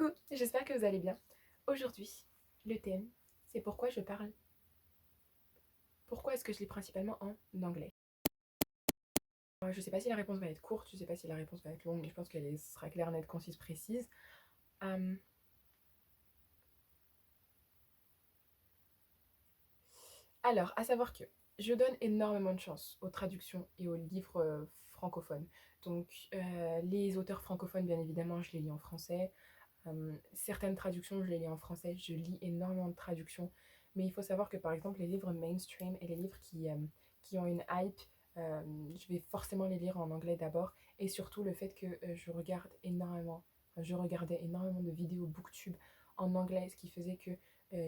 Coucou, j'espère que vous allez bien. Aujourd'hui, le thème, c'est pourquoi je parle. Pourquoi est-ce que je lis principalement en anglais? Je sais pas si la réponse va être courte, je sais pas si la réponse va être longue, mais je pense qu'elle sera claire, nette, concise, précise. Euh, alors, à savoir que je donne énormément de chance aux traductions et aux livres francophones. Donc, les auteurs francophones, bien évidemment, je les lis en français. Certaines traductions, je les lis en français. Je lis énormément de traductions. Mais il faut savoir que, par exemple, les livres mainstream et les livres qui ont une hype, je vais forcément les lire en anglais d'abord. Et surtout, le fait que je regardais énormément de vidéos booktube en anglais, ce qui faisait que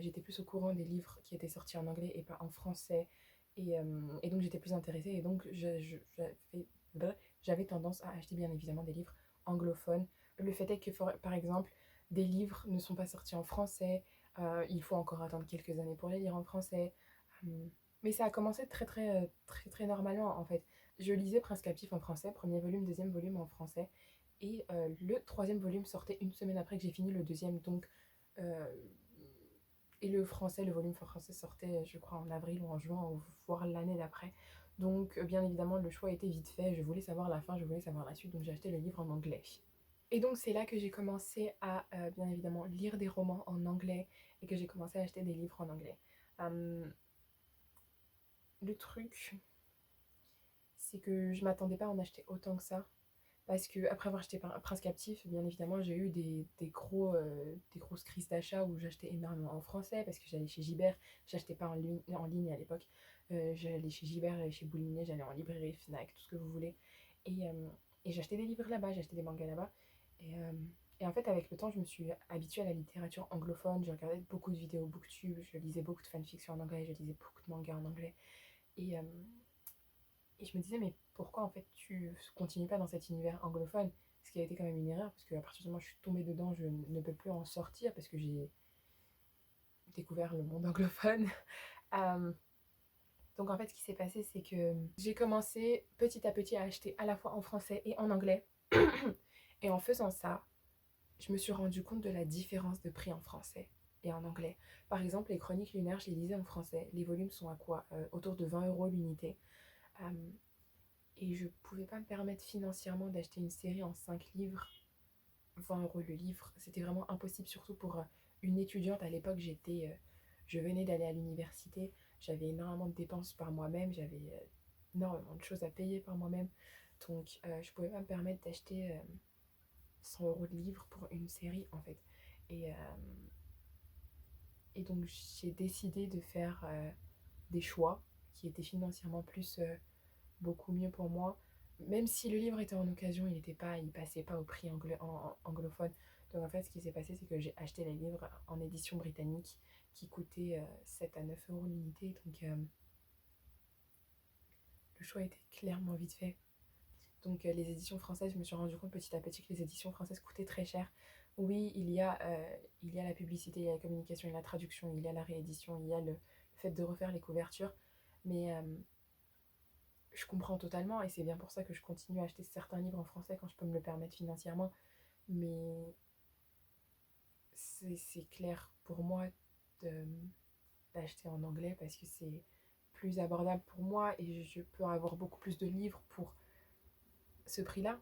j'étais plus au courant des livres qui étaient sortis en anglais et pas en français. Et donc, j'étais plus intéressée. Et donc, j'avais tendance à acheter, bien évidemment, des livres anglophones. Le fait est que, par exemple, des livres ne sont pas sortis en français. Il faut encore attendre quelques années pour les lire en français. Euh, mais ça a commencé très normalement, en fait. Je lisais Prince Captif en français, premier volume, deuxième volume en français. Et le troisième volume sortait une semaine après que j'ai fini le deuxième. Donc, euh, et le volume français sortait, je crois, en avril ou en juin, voire l'année d'après. Donc, bien évidemment, le choix était vite fait. Je voulais savoir la fin, je voulais savoir la suite. Donc, j'ai acheté le livre en anglais. Et donc c'est là que j'ai commencé à bien évidemment lire des romans en anglais et que j'ai commencé à acheter des livres en anglais. Euh, le truc, c'est que je m'attendais pas à en acheter autant que ça. Parce que après avoir acheté Prince Captif, bien évidemment, j'ai eu des grosses crises d'achat où j'achetais énormément en français parce que j'allais chez Gibert, j'achetais pas en ligne à l'époque. J'allais chez Gibert, j'allais chez Boulinier, j'allais en librairie, Fnac, tout ce que vous voulez. Et, euh, et j'achetais des livres là-bas, j'achetais des mangas là-bas. Et, euh, et en fait, avec le temps, je me suis habituée à la littérature anglophone. Je regardais beaucoup de vidéos booktube, je lisais beaucoup de fanfiction en anglais, je lisais beaucoup de mangas en anglais. Et, euh, et je me disais, mais pourquoi en fait tu continues pas dans cet univers anglophone? Ce qui a été quand même une erreur, parce qu'à partir du moment où je suis tombée dedans, je ne peux plus en sortir parce que j'ai découvert le monde anglophone. Euh, donc en fait, ce qui s'est passé, c'est que j'ai commencé petit à petit à acheter à la fois en français et en anglais. Et en faisant ça, je me suis rendu compte de la différence de prix en français et en anglais. Par exemple, les chroniques lunaires, je les lisais en français. Les volumes sont à quoi autour de 20 € l'unité. Euh, et je pouvais pas me permettre financièrement d'acheter une série en 5 livres, 20 € le livre. C'était vraiment impossible, surtout pour une étudiante. À l'époque, je venais d'aller à l'université, j'avais énormément de dépenses par moi-même, j'avais énormément de choses à payer par moi-même. Donc, je pouvais pas me permettre d'acheter 100 € de livre pour une série, en fait. Et, euh, et donc, j'ai décidé de faire des choix qui étaient financièrement beaucoup mieux pour moi. Même si le livre était en occasion, il passait pas au prix anglophone. Donc en fait, ce qui s'est passé, c'est que j'ai acheté les livres en édition britannique qui coûtaient 7 à 9 € l'unité. Donc le choix était clairement vite fait. Donc les éditions françaises, je me suis rendu compte petit à petit que les éditions françaises coûtaient très cher. Oui, il y a la publicité, il y a la communication, il y a la traduction, il y a la réédition, il y a le fait de refaire les couvertures. Mais je comprends totalement et c'est bien pour ça que je continue à acheter certains livres en français quand je peux me le permettre financièrement. Mais c'est clair pour moi de- d'acheter en anglais parce que c'est plus abordable pour moi et je peux avoir beaucoup plus de livres pour ce prix-là.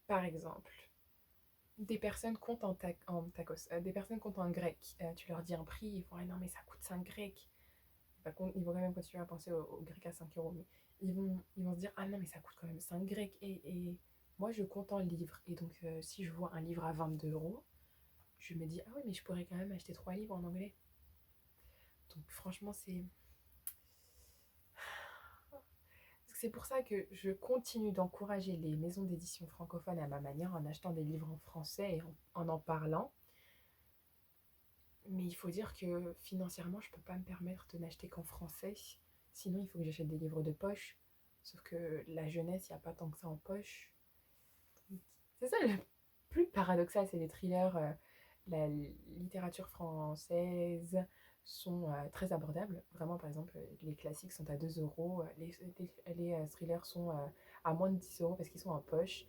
Par exemple, des personnes comptent en tacos, des personnes comptent en grec. Tu leur dis un prix, ils vont, ah non mais ça coûte 5 grecs. Ils vont quand même continuer à penser au grec à 5 €, mais ils vont se dire, ah non, mais ça coûte quand même 5 grecs. Et moi, je compte en livres. Et donc, si je vois un livre à 22 €, je me dis, ah oui, mais je pourrais quand même acheter 3 livres en anglais. Donc, franchement, c'est pour ça que je continue d'encourager les maisons d'édition francophones à ma manière en achetant des livres en français et en parlant. Mais il faut dire que financièrement, je peux pas me permettre de n'acheter qu'en français. Sinon, il faut que j'achète des livres de poche. Sauf que la jeunesse, il n'y a pas tant que ça en poche. C'est ça le plus paradoxal, c'est les thrillers. La littérature française sont très abordables. Vraiment, par exemple, les classiques sont à 2 €. Les thrillers sont à moins de 10 € parce qu'ils sont en poche.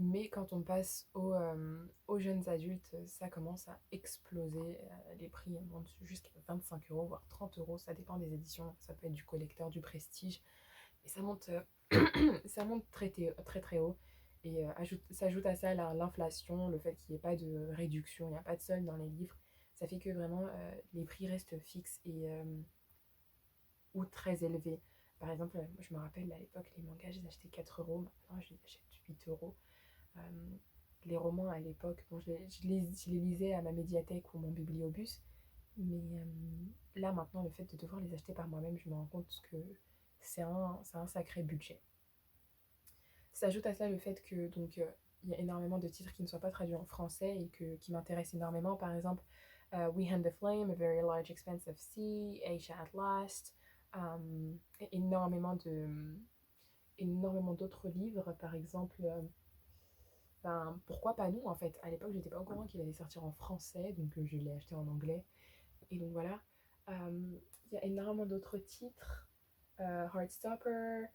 Mais quand on passe aux jeunes adultes, ça commence à exploser. Les prix montent jusqu'à 25 €, voire 30 €. Ça dépend des éditions. Ça peut être du collector, du prestige. Et ça monte, ça monte très très haut. Et s'ajoute à ça l'inflation, le fait qu'il n'y ait pas de réduction, il n'y a pas de solde dans les livres. Ça fait que vraiment les prix restent fixes ou très élevés. Par exemple, moi, je me rappelle à l'époque, les mangas, je les achetais 4 €. Maintenant, je les achète 8 €. Euh, les romans à l'époque, bon, je les lisais à ma médiathèque ou mon bibliobus, mais là maintenant, le fait de devoir les acheter par moi-même, je me rends compte que c'est un sacré budget. S'ajoute à cela le fait que donc il y a énormément de titres qui ne soient pas traduits en français et qui m'intéressent énormément. Par exemple, We Hand the Flame, A Very Large Expanse of Sea, Asia at Last, énormément d'autres livres. Par exemple, ben, pourquoi pas nous en fait. À l'époque, j'étais pas au courant qu'il allait sortir en français, donc je l'ai acheté en anglais. Et donc voilà. Il y a énormément d'autres titres. Heartstopper.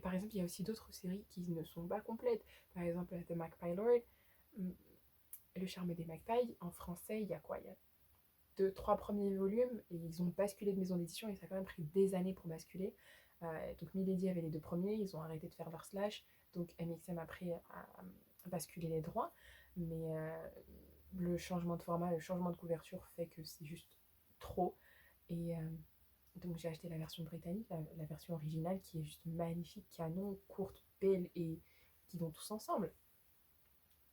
Par exemple, il y a aussi d'autres séries qui ne sont pas complètes. Par exemple, The Magpie Lord. Le charme des magpies. En français, il y a quoi? Il y a 2-3 premiers volumes et ils ont basculé de maison d'édition et ça a quand même pris des années pour basculer. Donc Milady avait les 2 premiers, ils ont arrêté de faire leur slash. Donc MXM a pris à basculer les droits. Mais le changement de format, le changement de couverture fait que c'est juste trop. Et donc j'ai acheté la version britannique, la version originale qui est juste magnifique, canon, courte, belle et qui vont tous ensemble.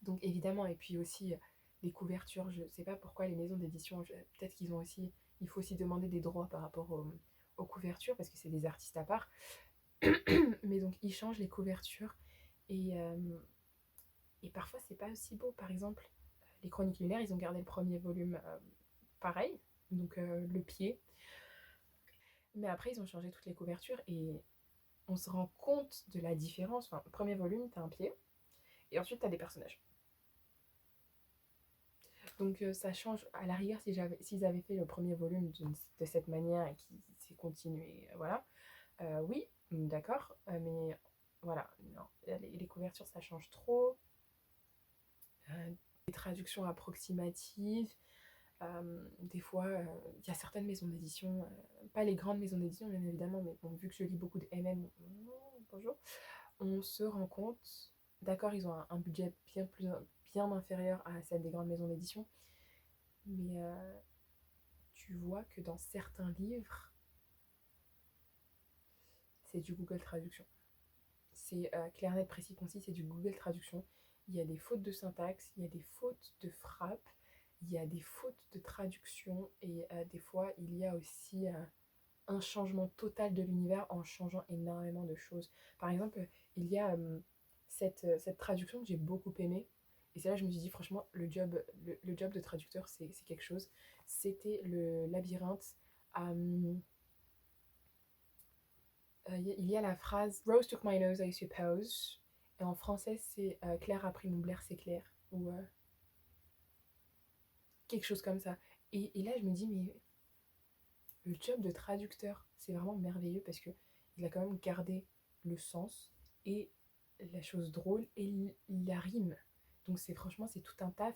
Donc évidemment, et puis aussi les couvertures, je sais pas pourquoi les maisons d'édition, peut-être qu'ils ont aussi, il faut aussi demander des droits par rapport aux couvertures parce que c'est des artistes à part. Mais donc ils changent les couvertures et parfois c'est pas aussi beau. Par exemple, les Chroniques lunaires, ils ont gardé le premier volume pareil, donc le pied. Mais après, ils ont changé toutes les couvertures et on se rend compte de la différence. Enfin, premier volume, t'as un pied et ensuite t'as des personnages. Donc ça change. À la rigueur, s'ils avaient fait le premier volume de cette manière et qu'ils s'est continué, voilà. Oui, d'accord, mais voilà, non. Les couvertures, ça change trop. Les traductions approximatives. Des fois, il y a certaines maisons d'édition, pas les grandes maisons d'édition bien évidemment, mais bon, vu que je lis beaucoup de MM, bonjour, on se rend compte, d'accord, ils ont un budget bien inférieur à celle des grandes maisons d'édition, mais tu vois que dans certains livres, c'est du Google Traduction. C'est clair, net, précis, concis, c'est du Google Traduction. Il y a des fautes de syntaxe, il y a des fautes de frappe, il y a des fautes de traduction et des fois il y a aussi un changement total de l'univers en changeant énormément de choses. Par exemple, il y a cette traduction que j'ai beaucoup aimée. Et c'est là que je me suis dit, franchement, le job de traducteur, c'est quelque chose. C'était le labyrinthe. Il y a la phrase Rose took my nose, I suppose. Et en français, c'est Claire a pris mon Blair, c'est clair. Ou quelque chose comme ça. Et là, je me dis, mais le job de traducteur, c'est vraiment merveilleux parce que il a quand même gardé le sens et la chose drôle et la rime. Donc franchement, c'est tout un taf.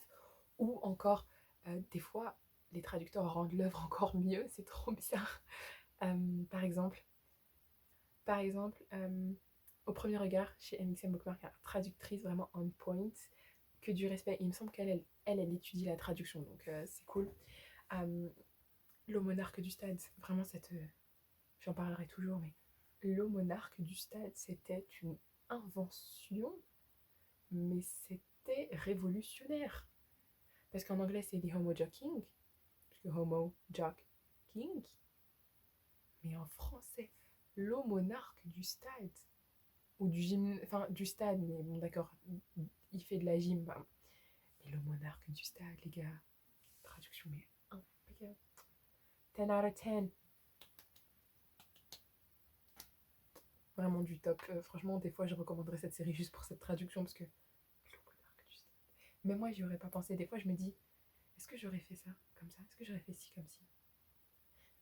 Ou encore, des fois, les traducteurs rendent l'œuvre encore mieux. C'est trop bizarre. Par exemple, au premier regard, chez MXM Bookmark, la traductrice vraiment on point, que du respect. Il me semble elle étudie la traduction, donc c'est cool. Le monarque du stade, vraiment j'en parlerai toujours, mais le monarque du stade, c'était une invention, mais c'était révolutionnaire. Parce qu'en anglais, c'est The Homo Joking, parce que Homo Jock King, mais en français, le monarque du stade, ou du gym, enfin du stade, mais bon d'accord, il fait de la gym, bah. Mais le monarque du stade, les gars, traduction mais impeccable. 10 out of 10. Vraiment du top. Franchement, des fois, je recommanderais cette série juste pour cette traduction parce que le monarque du stade. Mais moi, j'y aurais pas pensé. Des fois, je me dis, est-ce que j'aurais fait ça comme ça? Est-ce que j'aurais fait ci comme ci?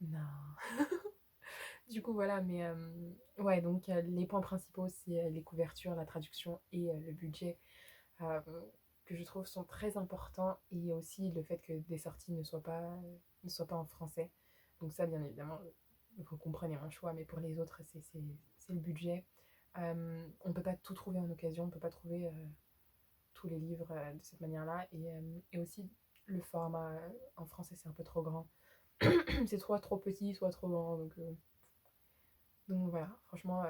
Non. Du coup, voilà, mais ouais, donc les points principaux, c'est les couvertures, la traduction et le budget, euh, que je trouve sont très importants, et aussi le fait que des sorties ne soient pas en français. Donc ça, bien évidemment, vous comprenez mon choix, mais pour les autres, c'est le budget. On ne peut pas tout trouver en occasion, on ne peut pas trouver tous les livres de cette manière-là, et aussi le format en français, c'est un peu trop grand. C'est soit trop petit, soit trop grand, donc voilà, franchement,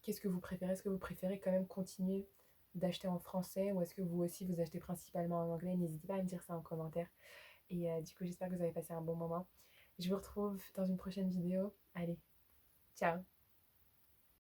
qu'est-ce que vous préférez? Est-ce que vous préférez quand même continuer d'acheter en français, ou est-ce que vous aussi vous achetez principalement en anglais? N'hésitez pas à me dire ça en commentaire. Et du coup, j'espère que vous avez passé un bon moment. Je vous retrouve dans une prochaine vidéo. Allez, ciao!